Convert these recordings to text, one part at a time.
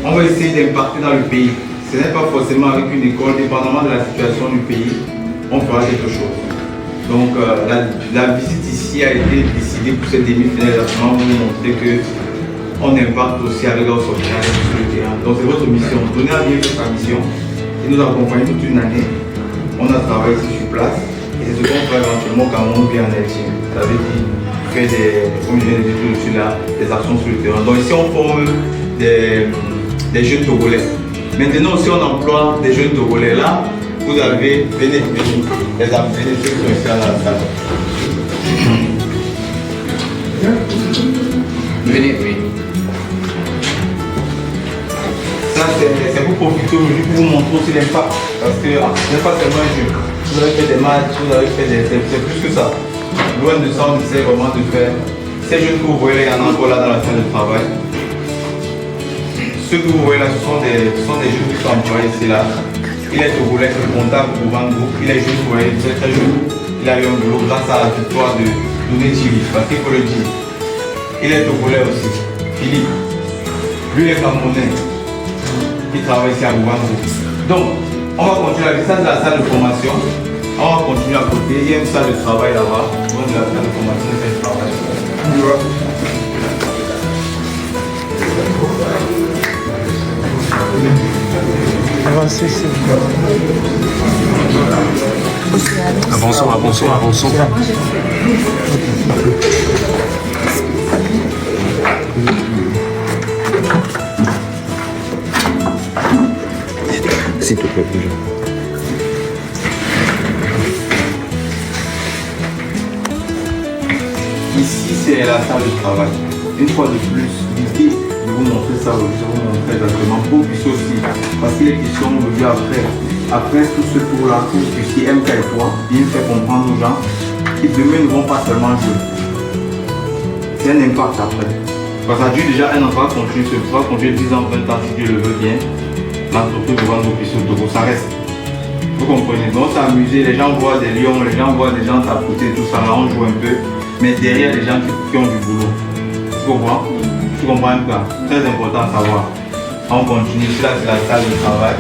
on va essayer d'impacter dans le pays. Ce n'est pas forcément avec une école, dépendamment de la situation du pays, on fera quelque chose. Donc la visite ici a été décidée pour cette demi-finale exactement pour vous montrer qu'on impacte aussi avec notre social sur le terrain. Donc c'est votre mission. Donner à bien faire sa mission et nous accompagner toute une année. On a travaillé ici sur place et c'est ce qu'on fera éventuellement quand on vient en Haïti. Ça veut dire faire comme je viens de dire tout dessus là, des actions sur le terrain. Donc ici on forme des jeunes Togolais. Maintenant aussi on emploie des jeunes Togolais là. Vous avez, venez, les amener ceux qui sont ici à la salle. Venez, oui. Ça c'est pour profiter aujourd'hui pour vous montrer aussi l'impact. Parce que ce n'est pas seulement un jeu. Vous avez fait des matchs, vous avez fait des. C'est plus que ça. Loin de ça, on essaie vraiment de faire. Ces jeunes que vous voyez, il y en a encore là dans la salle de travail. Ceux que vous voyez là, ce sont des jeunes qui sont employés ici là. Il est Togolais, le comptable pour Van Gogh. Il est jeune, vous voyez, très jeune. Il a eu un boulot grâce à la victoire de Douné Thierry, parce qu'il faut le dire. Il est Togolais aussi, Philippe. Lui, il est Camerounais. Il travaille ici à Van Gogh. Donc, on va continuer avec ça, c'est la salle de formation. On va continuer à côté. Il y a une salle de travail là-bas. On va de la salle de formation, c'est le travail. Avancez, c'est Avançons, avançons, avançons. S'il te plaît, bouge. Ici, c'est la salle de travail. Une fois de plus, l'idée de vous montrer ça aujourd'hui, je vais vous montrer exactement pour que vous puissiez aussi, parce qu'il est question aujourd'hui après tout ce tour-là, que vous puissiez MK et toi bien faire comprendre aux gens qui demain ne vont pas seulement jouer. C'est un impact après. Parce que ça dure déjà un an, ça va continuer 10 ans, 20 ans, si Dieu le veut bien. L'entreprise de vendre nos pistes au Togo, ça reste. Vous comprenez? Donc on s'est amusé, les gens voient des lions, les gens voient des gens tapoter, tout ça, là on joue un peu. Mais derrière les gens qui ont du boulot. Tu comprends? Tu comprends un peu? Très important à savoir. On continue. Ici, là, c'est la salle de travail.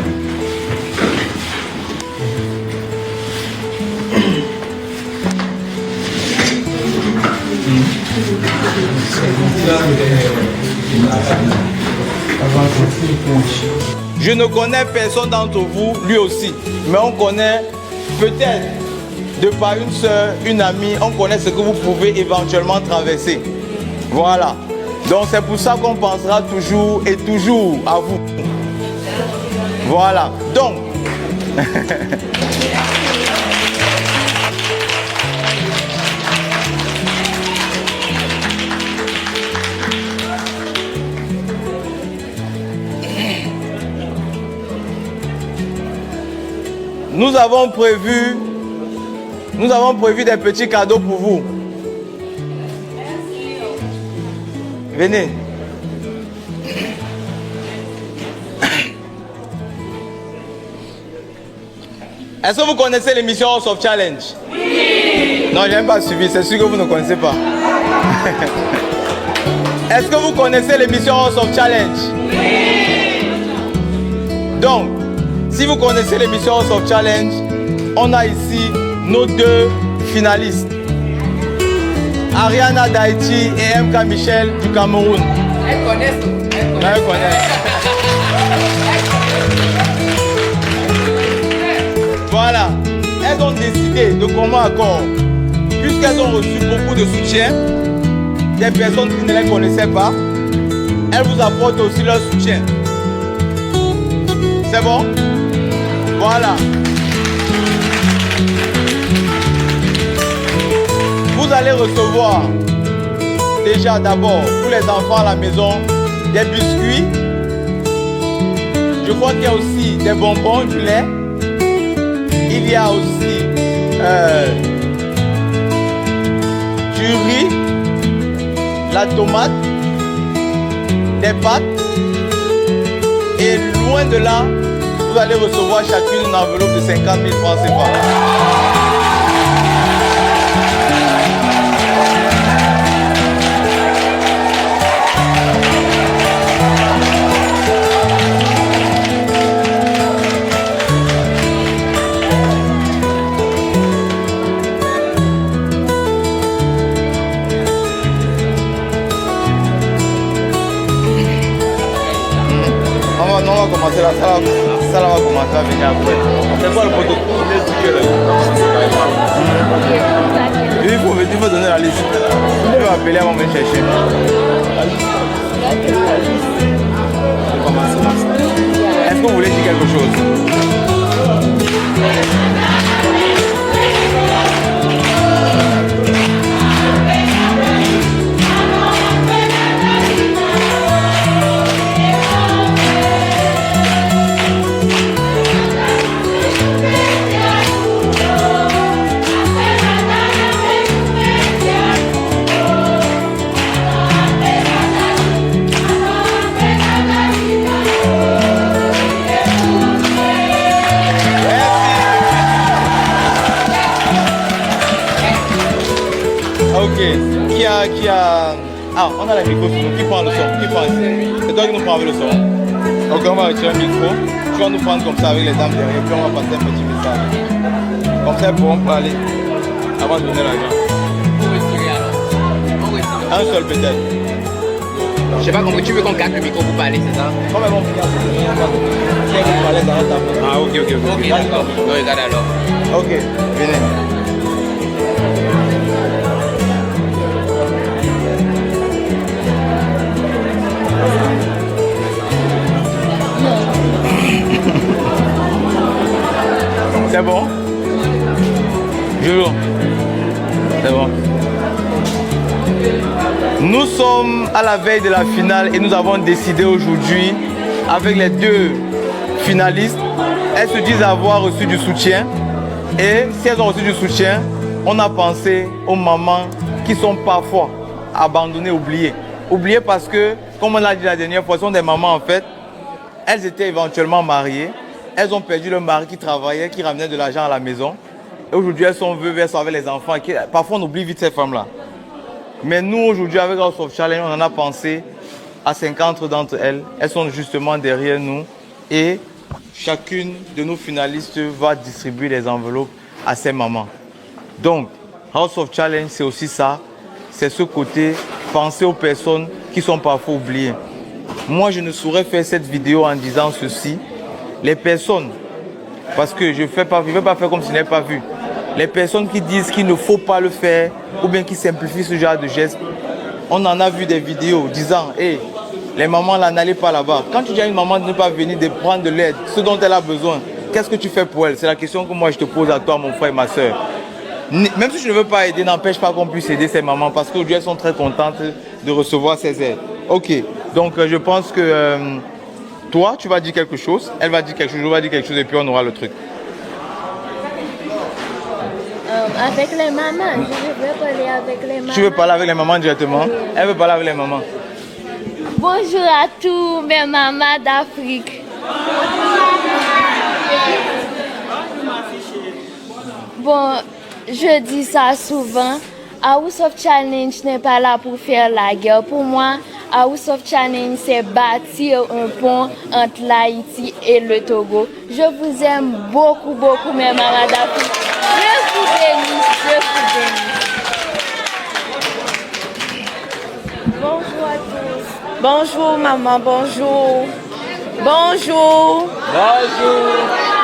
Je ne connais personne d'entre vous, lui aussi. Mais on connaît peut-être de par une soeur, une amie, on connaît ce que vous pouvez éventuellement traverser. Voilà. Donc c'est pour ça qu'on pensera toujours et toujours à vous. Voilà. Donc, nous avons prévu des petits cadeaux pour vous. Venez. Est-ce que vous connaissez l'émission House of Challenge? Oui. Non, je n'ai pas suivi, c'est sûr que vous ne connaissez pas. Est-ce que vous connaissez l'émission House of Challenge? Oui. Donc, si vous connaissez l'émission House of Challenge, on a ici nos deux finalistes. Ariana d'Haïti et MK Michel du Cameroun. Elles connaissent tout. Elles connaissent. Voilà. Elles ont décidé de commun accord, puisqu'elles ont reçu beaucoup de soutien des personnes qui ne les connaissaient pas, elles vous apportent aussi leur soutien. C'est bon? Voilà. Vous allez recevoir déjà d'abord pour les enfants à la maison des biscuits. Je crois qu'il y a aussi des bonbons, du lait. Il y a aussi du riz, la tomate, des pâtes. Et loin de là, vous allez recevoir chacune une enveloppe de 50 000 francs CFA. non, on va commencer là. Ça là va commencer à venir après. C'est quoi le protocole? Il faut donner la liste. Il va appeler avant de me chercher. Est-ce que vous voulez dire quelque chose? Qui a... Ah, on a la micro sur nous. Qui prend le son? C'est toi qui nous prends avec le son. Ok, on va retirer le micro. Tu vas nous prendre comme ça avec les dames derrière. Puis on va passer un petit message. Comme ça, ils pourront parler avant de donner l'argent. Un seul peut-être. Je sais pas comment tu veux qu'on capte le micro pour parler, c'est ça? Comment ils vont finir? Ah, ok. Ok, d'accord. Regarde alors. Ok, venez. C'est bon? Bonjour. C'est bon. Nous sommes à la veille de la finale et nous avons décidé aujourd'hui, avec les deux finalistes, elles se disent avoir reçu du soutien. Et si elles ont reçu du soutien, on a pensé aux mamans qui sont parfois abandonnées, oubliées. Oubliées parce que, comme on l'a dit la dernière fois, ce sont des mamans en fait, elles étaient éventuellement mariées. Elles ont perdu leur mari qui travaillait, qui ramenait de l'argent à la maison. Et aujourd'hui, elles sont veuves, elles sont avec les enfants. Parfois, on oublie vite ces femmes-là. Mais nous, aujourd'hui, avec House of Challenge, on en a pensé à 50 d'entre elles. Elles sont justement derrière nous. Et chacune de nos finalistes va distribuer les enveloppes à ses mamans. Donc, House of Challenge, c'est aussi ça. C'est ce côté, penser aux personnes qui sont parfois oubliées. Moi, je ne saurais faire cette vidéo en disant ceci. Les personnes, parce que je ne vais pas faire comme si je n'avais pas vu. Les personnes qui disent qu'il ne faut pas le faire ou bien qui simplifient ce genre de gestes, on en a vu des vidéos disant hey, les mamans là, n'allez pas là-bas. Quand tu dis à une maman de ne pas venir, de prendre de l'aide, ce dont elle a besoin, qu'est-ce que tu fais pour elle? C'est la question que moi je te pose à toi, mon frère et ma soeur. Même si je ne veux pas aider, n'empêche pas qu'on puisse aider ces mamans parce qu'aujourd'hui elles sont très contentes de recevoir ces aides. Ok, donc je pense que toi tu vas dire quelque chose, elle va dire quelque chose, je vais dire quelque chose et puis on aura le truc. Avec les mamans, je veux parler avec les mamans. Tu veux parler avec les mamans directement? Oui. Elle veut parler avec les mamans. Bonjour à tous mes mamans d'Afrique. Bon, je dis ça souvent. House of Challenge n'est pas là pour faire la guerre. Pour moi, House of Challenge, c'est bâtir un pont entre l'Haïti et le Togo. Je vous aime beaucoup, beaucoup, mes mamans d'Afrique. Je vous bénisse, je vous bénisse. Bonjour à tous. Bonjour maman, bonjour. Bonjour. Bonjour.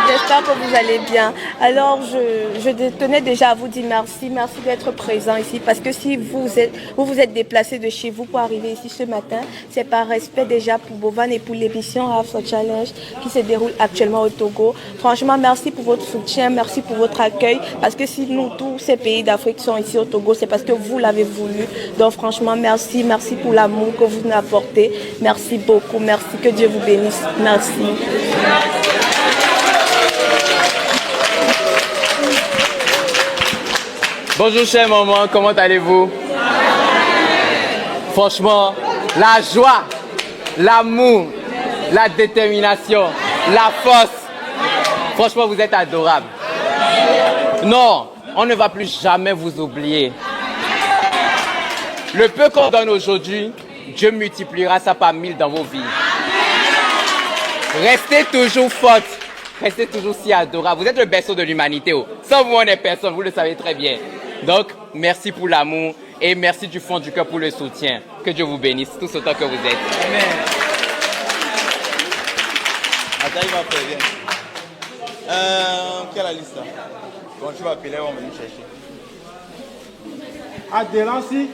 J'espère que vous allez bien. Alors, je tenais déjà à vous dire merci. Merci d'être présent ici. Parce que si vous vous êtes déplacé de chez vous pour arriver ici ce matin, c'est par respect déjà pour Bovan et pour l'émission House of Challenge qui se déroule actuellement au Togo. Franchement, merci pour votre soutien, merci pour votre accueil. Parce que si nous, tous ces pays d'Afrique sont ici au Togo, c'est parce que vous l'avez voulu. Donc franchement, merci. Merci pour l'amour que vous nous apportez. Merci beaucoup. Merci. Que Dieu vous bénisse. Merci. Bonjour chère maman, comment allez-vous? Franchement, la joie, l'amour, la détermination, la force. Franchement, vous êtes adorables. Non, on ne va plus jamais vous oublier. Le peu qu'on donne aujourd'hui, Dieu multipliera ça par 1000 dans vos vies. Restez toujours forte. Restez toujours si adorable. Vous êtes le berceau de l'humanité. Oh. Sans vous, on est personne. Vous le savez très bien. Donc, merci pour l'amour et merci du fond du cœur pour le soutien. Que Dieu vous bénisse, tous autant que vous êtes. Amen. il va faire bien. Quelle est la liste là? Bon, tu vas appeler, on va venir chercher. Adélancy.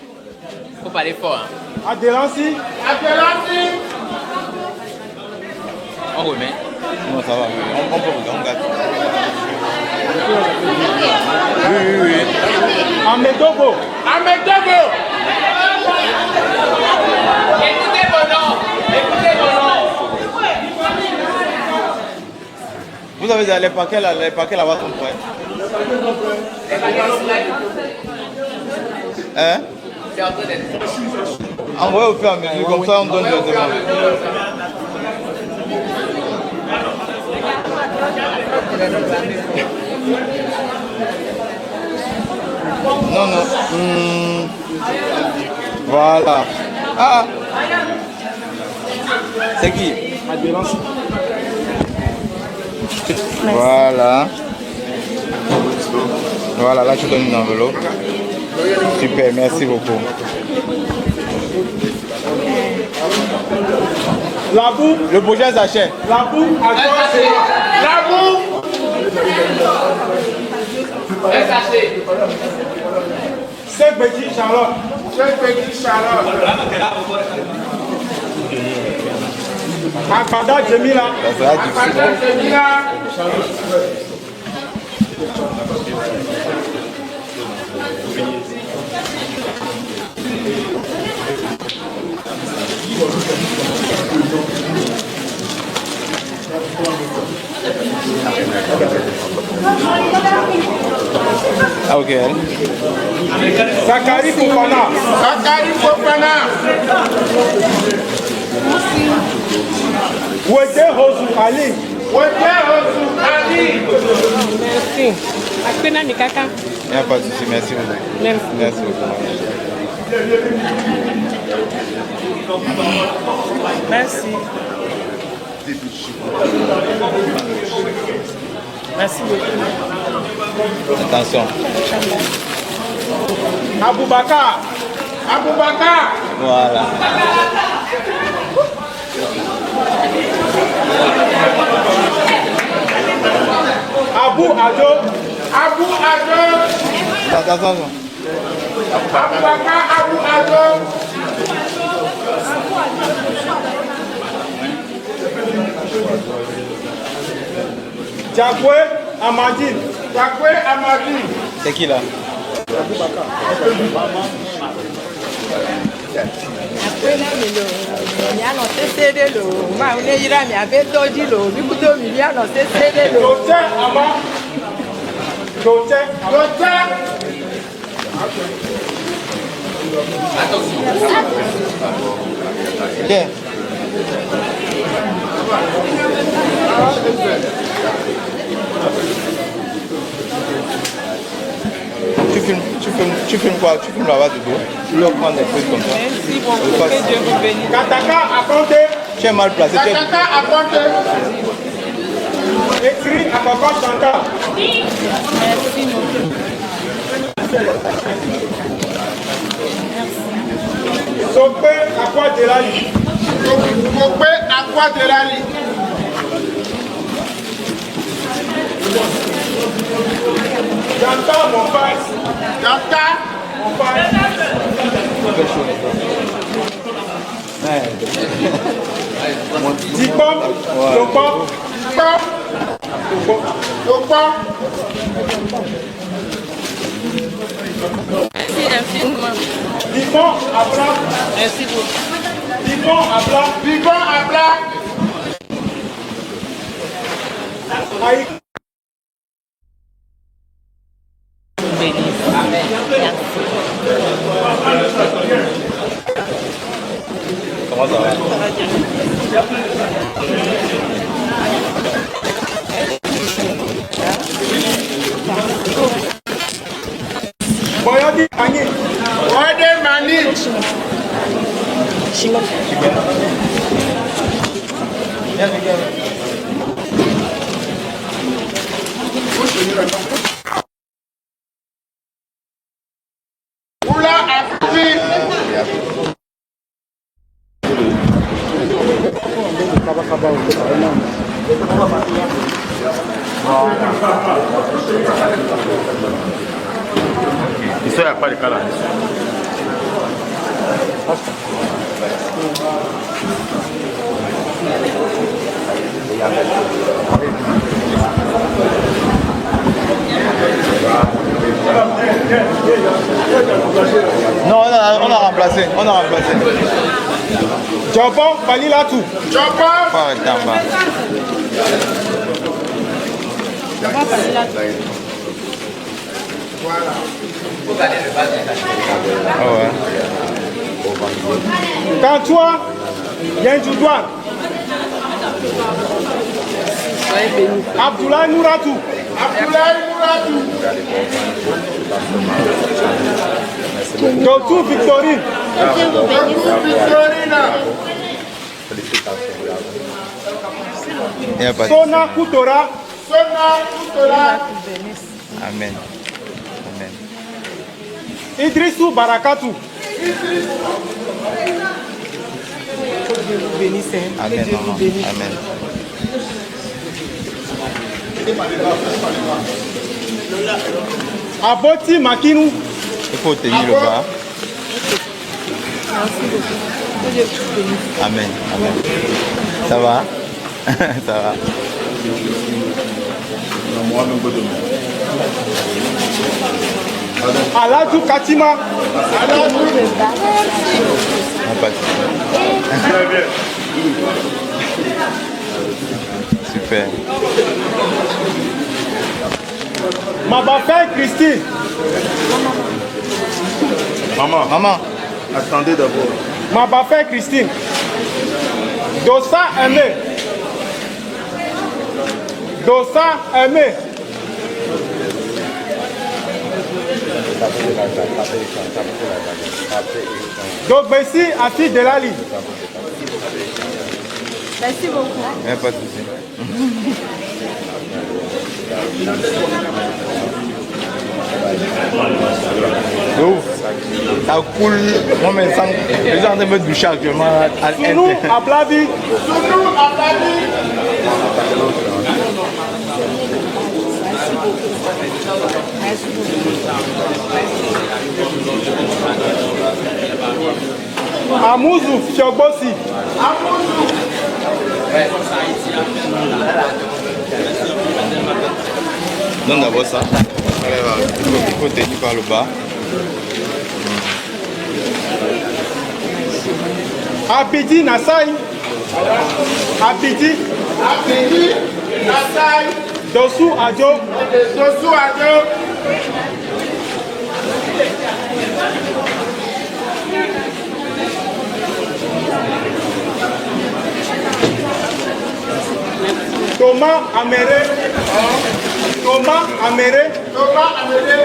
Faut parler fort. Hein. Adélancy. On remet. Non, ça va, on peut regarder, on garde. Oui. Amedobo. Écoutez mon nom. Vous avez les paquets là-bas sont prêts. Hein? C'est en train d'être. Envoyez au fur et à mesure, comme ça on donne les demandes. Non. Voilà. Ah. C'est qui? Adélancy. Voilà, là tu donnes une enveloppe. Super, merci beaucoup. La boue. Le projet s'achète. La boue. Un sachet. 5 petits Charlotte. Akada Jemila. Ça sera difficile. Ah, ok. Zakari Fofana. Wete Hosu Ali. Merci. Akpena ni kaka. Il n'y a pas de souci, merci beaucoup. Merci beaucoup. Merci. Merci beaucoup. Attention. Aboubakar. Voilà. Abou Ado. Attention. Diakwe Amadine. C'est qui là? Akpena mi lo. Mi ano sesede lo. Ma une yira mi abe toji lo. Mi kuto mi ano sesede lo. Jote. Bien. Tu filmes quoi? Tu filmes là-bas du dos. Tu leur prends des trucs comme ça. Merci beaucoup. Que Dieu vous bénisse. Kataka Akonte. Tu es mal placé. Écrit à Papa Chantal. Merci beaucoup. Sopé Aqua Delali. Janta mon père. Dipom. Merci infiniment. Dipom Abla. Merci beaucoup. Dipom Abla. Aïe. Bénisse. Comment ça va? Boyadi Mani. Ici, il n'y a pas de cas là. Non, on a remplacé. Jobon, Bali là tout. Jobon. Pas avec Tamba. Ah ouais. Quand toi, viens du doigt. Abdoulaye Mouratou. Abdoulaye Mouratou. Dotou Victorine. Victorine. Sona Koutora. Sona Koutora. Amen. Amen. Idrissou Barakatou. Amen, maman. Amen. Aboti Makinou. Il faut tenir le bas. Amen. Amen. Ça va? Ça va. Aladou Katima. Super. Mabafé Christine. Maman. Attendez d'abord. Mabafé Christine. Dossa Aimé. Dossa Aimé. Dogbessi Afi Delali. Merci beaucoup. Pas de souci. Ça coule. Moi, mais sans. Les gens me doucher actuellement à Sounou Ablabi. Sounou Ablabi. Amouzou Fiogbosi. Amouzou. Donne d'abord ça. Il faut tenir par le bas. Abidi Nassai. Abidi. Abidi Nassai. Dossou Adjo. Dossou Adjo. Thomas Améré. Thomas Améré. Thomas Améré.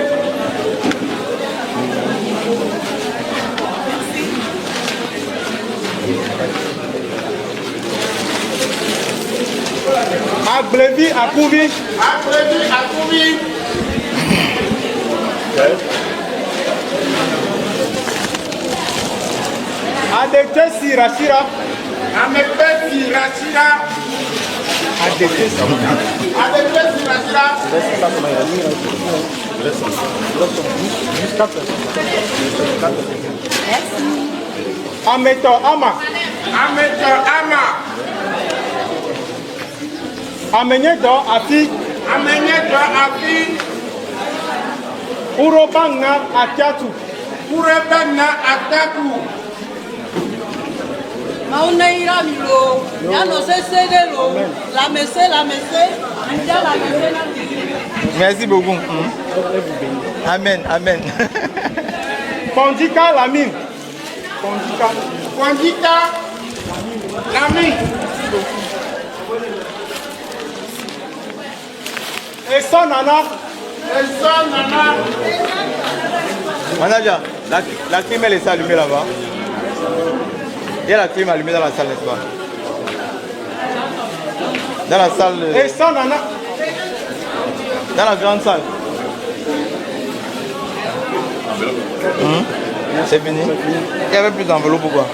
Aglevi Akouvi. Aglevi Akouvi. Adekte Sirachira. Adekte Sirachira. Adekte Sirachira. Ameto Ama. Ameto Ama. Amenyedo Afi. Amenyedo Afi. Urobanga Atiatu. Urobanga Atiatu. Mauneira Milo. Yano Sesedelo. La messe. Merci beaucoup. Amen. Amen. Kondika Lamine. Kondika Lamine. Et son nana. Manager, la clim elle est allumée là-bas. Il y a la clim allumée dans la salle, n'est-ce pas? Dans la salle. Et son nana. Dans la grande salle. C'est fini. Il n'y avait plus d'enveloppe ou quoi?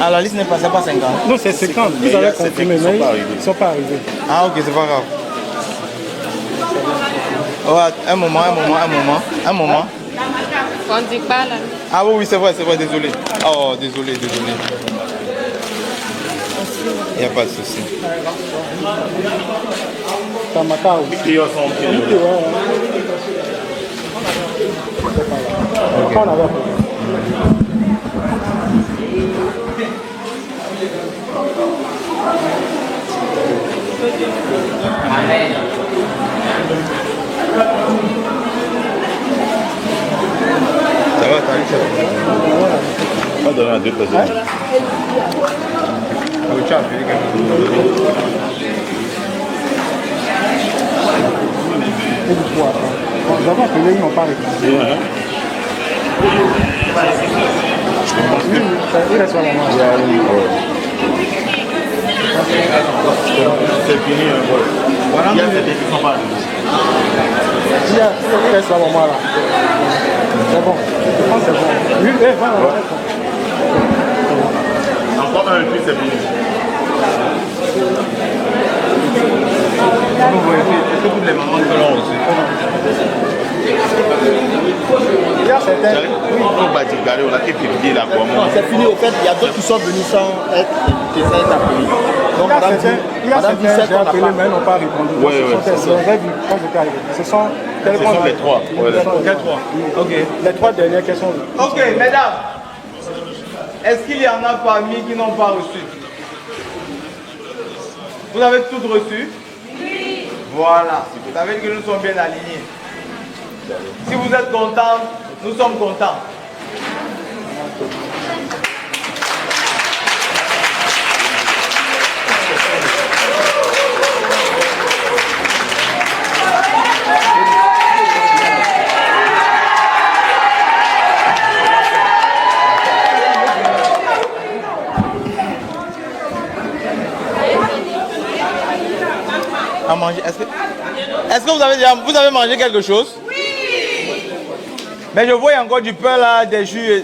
Ah, la liste n'est pas 50. Non, c'est 50. Vous avez confirmé, mais ils ne sont pas arrivés. Ah, ok, c'est pas grave. Ouais, un moment. On ne dit pas là. Ah oui, c'est vrai, désolé. Oh, désolé. Il n'y a pas de souci. Tamaka, oui. On avait Ça va, t'as ça va. Pas donner à deux personnes. nous avons appelé, ils n'ont pas répondu. Il reste à la main. C'est fini. Il y a des qui sont pas. Il reste à la main là. C'est bon. Je pense que c'est bon. Lui, voilà. Encore un et puis c'est fini. Vous voyez, est-ce que toutes les mamans sont là aussi? Il y a certains. Oui, on va dire, on a été publié là pour moi. C'est fini, au fait, il y a d'autres qui sont venus sans être invités, sans être appelés. Donc, Il y a certains, j'ai appelé, mais ils n'ont pas répondu. Oui, c'est ça. Ce sont les trois. Les trois. Ok. Les trois dernières questions. Ok, mesdames. Est-ce qu'il y en a parmi qui n'ont pas reçu? Vous avez toutes reçu? Oui. Voilà. Vous savez que nous sommes bien alignés. Si vous êtes contents, nous sommes contents. À manger. Est-ce que vous avez mangé quelque chose? Oui. Mais je vois encore du pain là, des jus.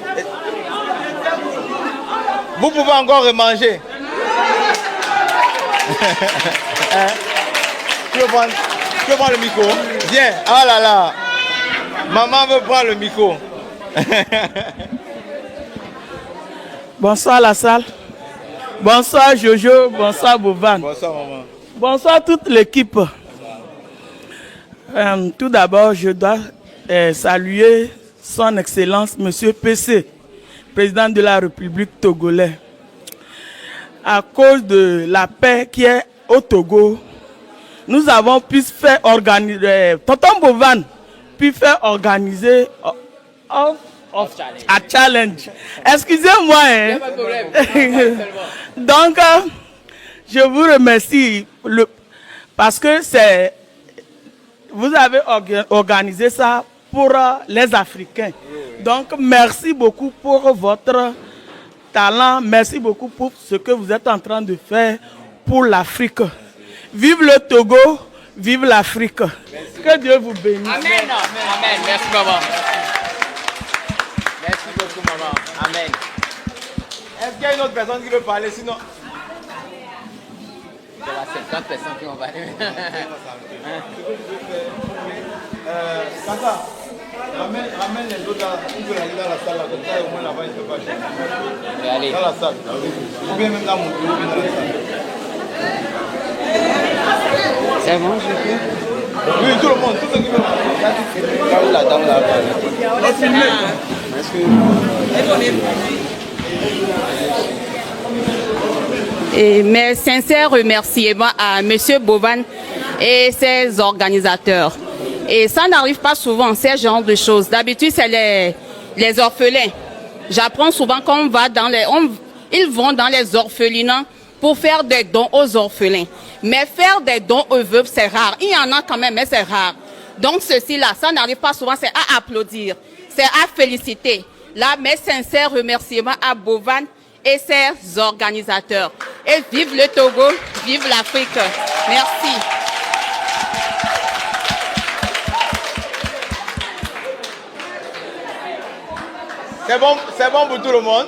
Vous pouvez encore remanger. Hein? Tu veux prendre le micro? Viens. Ah là là. Maman veut prendre le micro. Bonsoir la salle. Bonsoir Jojo. Bonsoir Bovan. Bonsoir maman. Bonsoir toute l'équipe. Tout d'abord, je dois saluer son Excellence Monsieur PC, président de la République togolaise. À cause de la paix qui est au Togo, nous avons pu faire organiser, Tonton Bovan pu faire organiser un challenge. Excusez-moi. Hein. Donc, je vous remercie parce que vous avez organisé ça pour les Africains. Donc, merci beaucoup pour votre talent. Merci beaucoup pour ce que vous êtes en train de faire pour l'Afrique. Vive le Togo, vive l'Afrique. Que Dieu vous bénisse. Amen. Amen. Merci, maman. Merci beaucoup, maman. Amen. Est-ce qu'il y a une autre personne qui veut parler? Sinon... Il y a 50 personnes qui vont parler. Kaka, ramène les autres là. On peut aller dans la salle là. Comme ça, au moins là-bas, il ne se passe pas. Allez. Dans la salle. Ou bien même dans mon bureau, dans la salle. C'est bon, je peux? Oui, tout le monde, tout ceux qui veulent parler. Là où la dame là. Et mes sincères remerciements à M. Bovan et ses organisateurs. Et ça n'arrive pas souvent, ces genres de choses. D'habitude, c'est les orphelins. J'apprends souvent qu'on va ils vont dans les orphelinats pour faire des dons aux orphelins. Mais faire des dons aux veuves, c'est rare. Il y en a quand même, mais c'est rare. Donc ceci-là, ça n'arrive pas souvent, c'est à applaudir, c'est à féliciter. Là, mes sincères remerciements à Bovan et ses organisateurs. Et vive le Togo, vive l'Afrique. Merci. C'est bon pour tout le monde?